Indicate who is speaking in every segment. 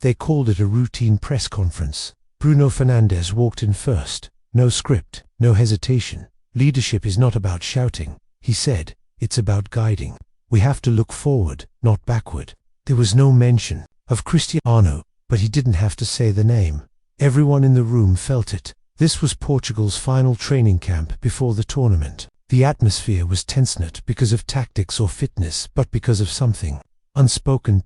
Speaker 1: They called it a routine press conference. Bruno Fernandes walked in first. No script, no hesitation. Leadership is not about shouting, he said. It's about guiding. We have to look forward, not backward. There was no mention of Cristiano, but he didn't have to say the name. Everyone in the room felt it. This was Portugal's final training camp before the tournament. The atmosphere was tense, not because of tactics or fitness, but because of something unspoken.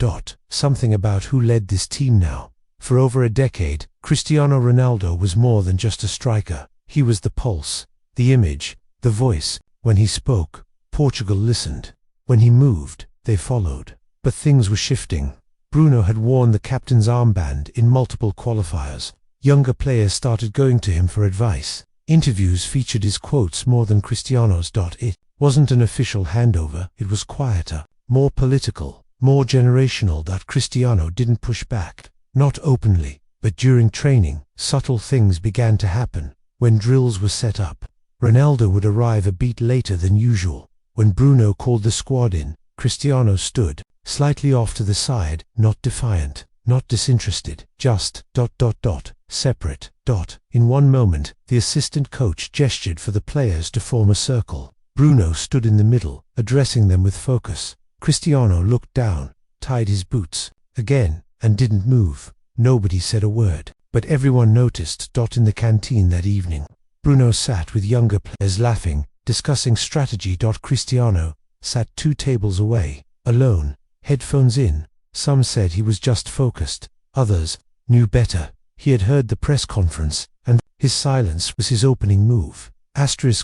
Speaker 1: Something about who led this team now. For over a decade, Cristiano Ronaldo was more than just a striker. He was the pulse, the image, the voice. When he spoke, Portugal listened. When he moved, they followed. But things were shifting. Bruno had worn the captain's armband in multiple qualifiers. Younger players started going to him for advice. Interviews featured his quotes more than Cristiano's. It wasn't an official handover, it was quieter, more political, more generational. Cristiano didn't push back. Not openly, but during training, subtle things began to happen. When drills were set up, Ronaldo would arrive a beat later than usual. When Bruno called the squad in, Cristiano stood, slightly off to the side, not defiant, not disinterested, just ... separate ... In one moment, the assistant coach gestured for the players to form a circle. Bruno stood in the middle, addressing them with focus. Cristiano looked down, tied his boots, again, and didn't move. Nobody said a word, but everyone noticed. In the canteen that evening, Bruno sat with younger players laughing, discussing strategy. Cristiano sat 2 tables away, alone, headphones in. Some said he was just focused, others knew better. He had heard the press conference, and his silence was his opening move.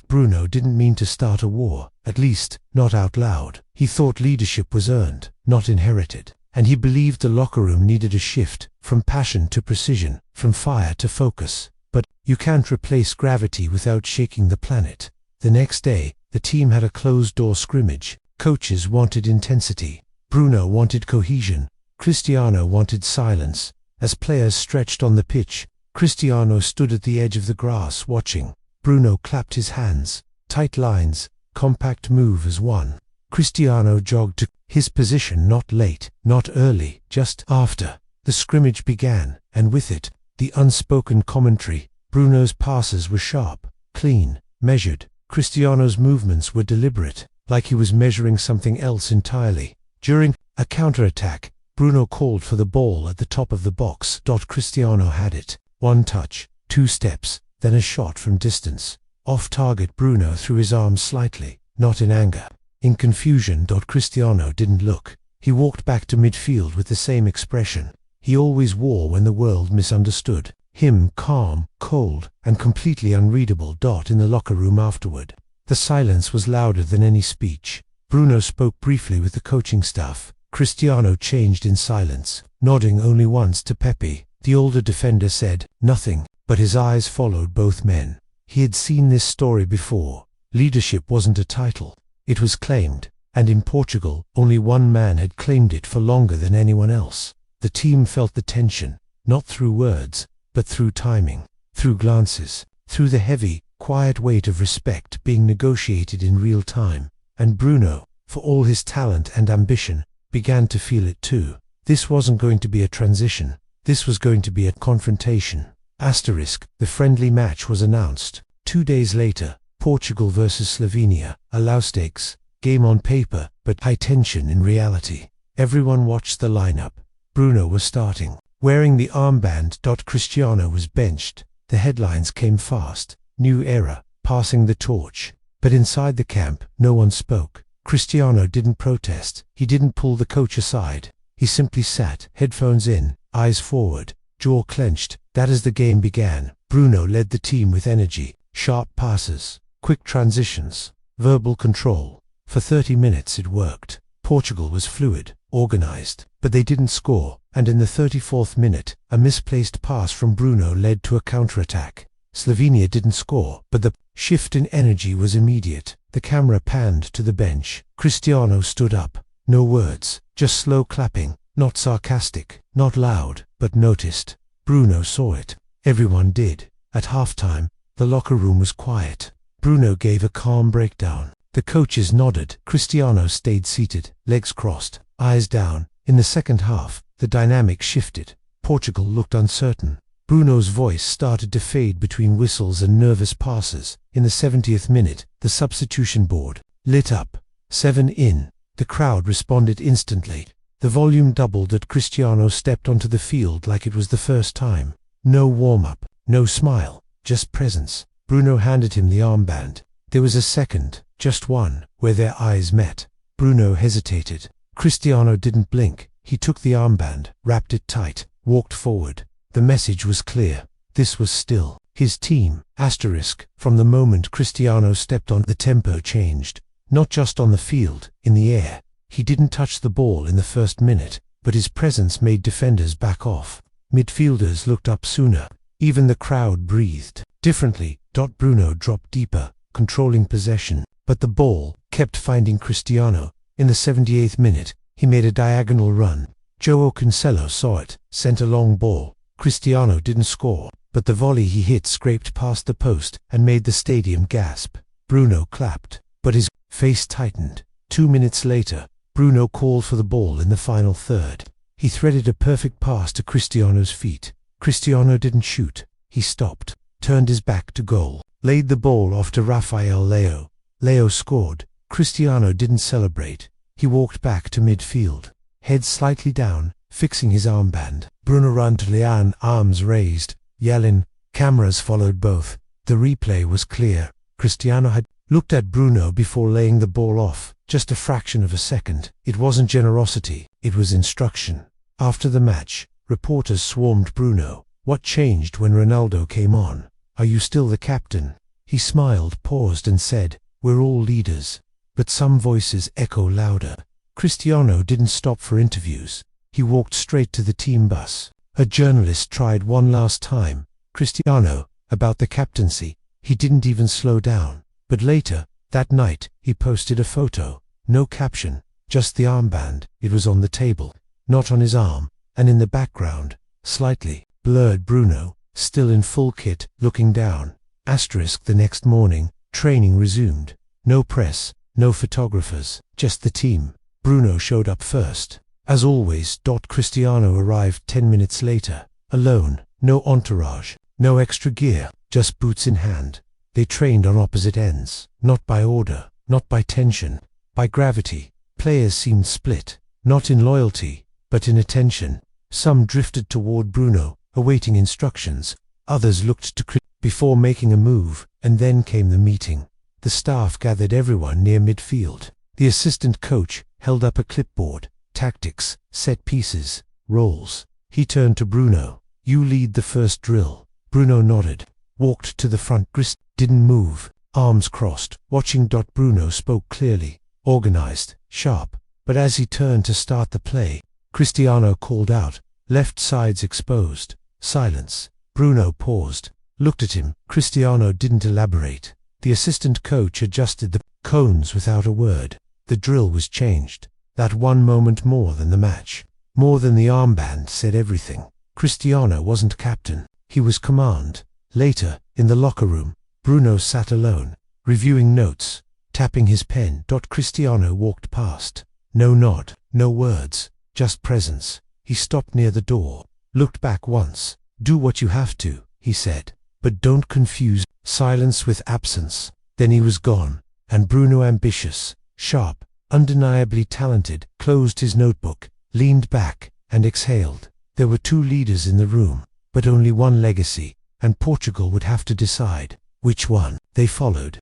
Speaker 1: Bruno didn't mean to start a war, at least, not out loud. He thought leadership was earned, not inherited. And he believed the locker room needed a shift, from passion to precision, from fire to focus. But you can't replace gravity without shaking the planet. The next day, the team had a closed-door scrimmage. Coaches wanted intensity. Bruno wanted cohesion. Cristiano wanted silence. As players stretched on the pitch, Cristiano stood at the edge of the grass watching. Bruno clapped his hands. Tight lines, compact move as one. Cristiano jogged to his position, not late, not early, just after. The scrimmage began, and with it, the unspoken commentary. Bruno's passes were sharp, clean, measured. Cristiano's movements were deliberate, like he was measuring something else entirely. During a counter-attack, Bruno called for the ball at the top of the box. Cristiano had it. 1 touch, 2 steps, then a shot from distance. Off target. Bruno threw his arms slightly, not in anger, in confusion. Cristiano didn't look. He walked back to midfield with the same expression he always wore when the world misunderstood him, calm, cold, and completely unreadable. In the locker room afterward, the silence was louder than any speech. Bruno spoke briefly with the coaching staff. Cristiano changed in silence, nodding only once to Pepe. The older defender said nothing, but his eyes followed both men. He had seen this story before. Leadership wasn't a title. It was claimed, and in Portugal, only one man had claimed it for longer than anyone else. The team felt the tension, not through words, but through timing, through glances, through the heavy, quiet weight of respect being negotiated in real time. And Bruno, for all his talent and ambition, began to feel it too. This wasn't going to be a transition. This was going to be a confrontation. The friendly match was announced. 2 days later, Portugal versus Slovenia, a low-stakes game on paper, but high tension in reality. Everyone watched the lineup. Bruno was starting, wearing the armband. Cristiano was benched. The headlines came fast. New era, passing the torch. But inside the camp, no one spoke. Cristiano didn't protest. He didn't pull the coach aside. He simply sat, headphones in, eyes forward, jaw clenched. As the game began, Bruno led the team with energy, sharp passes, quick transitions, verbal control. For 30 minutes it worked. Portugal was fluid, organized, but they didn't score, and in the 34th minute, a misplaced pass from Bruno led to a counterattack. Slovenia didn't score, but the shift in energy was immediate. The camera panned to the bench. Cristiano stood up. No words, just slow clapping, not sarcastic, not loud, but noticed. Bruno saw it. Everyone did. At halftime, the locker room was quiet. Bruno gave a calm breakdown. The coaches nodded. Cristiano stayed seated, legs crossed, eyes down. In the second half, the dynamic shifted. Portugal looked uncertain. Bruno's voice started to fade between whistles and nervous passes. In the 70th minute, the substitution board lit up. 7 in. The crowd responded instantly. The volume doubled as Cristiano stepped onto the field like it was the first time. No warm-up, no smile, just presence. Bruno handed him the armband. There was a second, just one, where their eyes met. Bruno hesitated. Cristiano didn't blink. He took the armband, wrapped it tight, walked forward. The message was clear. This was still his team. Asterisk. From the moment Cristiano stepped on, the tempo changed. Not just on the field, in the air. He didn't touch the ball in the first minute, but his presence made defenders back off. Midfielders looked up sooner. Even the crowd breathed differently. Bruno dropped deeper, controlling possession, but the ball kept finding Cristiano. In the 78th minute, he made a diagonal run. João Cancelo saw it, sent a long ball. Cristiano didn't score, but the volley he hit scraped past the post and made the stadium gasp. Bruno clapped, but his face tightened. 2 minutes later, Bruno called for the ball in the final third. He threaded a perfect pass to Cristiano's feet. Cristiano didn't shoot. He stopped, turned his back to goal, laid the ball off to Rafael Leão. Leão scored. Cristiano didn't celebrate. He walked back to midfield, head slightly down, fixing his armband. Bruno ran to Leão, arms raised, yelling. Cameras followed both. The replay was clear. Cristiano had looked at Bruno before laying the ball off, just a fraction of a second. It wasn't generosity, it was instruction. After the match, reporters swarmed Bruno. What changed when Ronaldo came on? Are you still the captain? He smiled, paused and said, "We're all leaders." But some voices echo louder. Cristiano didn't stop for interviews. He walked straight to the team bus. A journalist tried one last time. Cristiano, about the captaincy. He didn't even slow down. But later, that night, he posted a photo. No caption, just the armband. It was on the table, not on his arm, and in the background, slightly blurred Bruno, still in full kit, looking down. Asterisk. The next morning, training resumed. No press, no photographers, just the team. Bruno showed up first. As always. Cristiano arrived 10 minutes later, alone, no entourage, no extra gear, just boots in hand. They trained on opposite ends, not by order, not by tension, by gravity. Players seemed split, not in loyalty, but in attention. Some drifted toward Bruno, awaiting instructions. Others looked to Cristiano before making a move, and then came the meeting. The staff gathered everyone near midfield. The assistant coach held up a clipboard. Tactics, set pieces, roles. He turned to Bruno. "You lead the first drill." Bruno nodded, walked to the front. Chris didn't move, arms crossed, watching. Bruno spoke clearly, organized, sharp. But as he turned to start the play, Cristiano called out, "Left side's exposed." Silence. Bruno paused, looked at him. Cristiano didn't elaborate. The assistant coach adjusted the cones without a word. The drill was changed. That one moment, more than the match, more than the armband, said everything. Cristiano wasn't captain. He was command. Later, in the locker room, Bruno sat alone, reviewing notes, tapping his pen. Cristiano walked past. No nod, no words, just presence. He stopped near the door, looked back once. "Do what you have to," he said, "but don't confuse silence with absence." Then he was gone, and Bruno, ambitious, sharp, undeniably talented, closed his notebook, leaned back, and exhaled. There were 2 leaders in the room, but only one legacy, and Portugal would have to decide which one. They followed.